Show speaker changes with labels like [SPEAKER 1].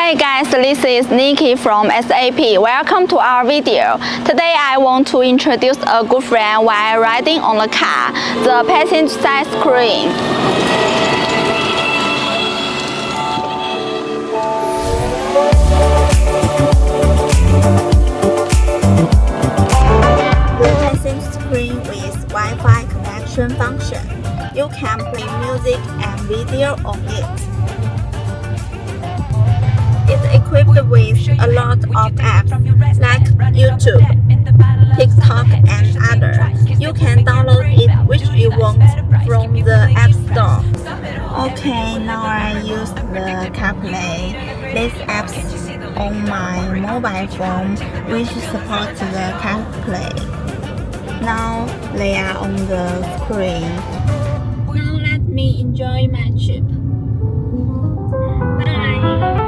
[SPEAKER 1] Hey guys, this is Nikki from SAP. Welcome to our video. Today I want to introduce a good friend while riding on the car, the passenger side screen. The passenger screen with Wi-Fi connection function. You can play music and video on it. It's equipped with a lot of apps like YouTube, TikTok, and others. You can download it which you want from the App Store. Okay, now I use the CarPlay. These apps on my mobile phone which support the CarPlay. Now they are on the screen. Now let me enjoy my trip. Bye!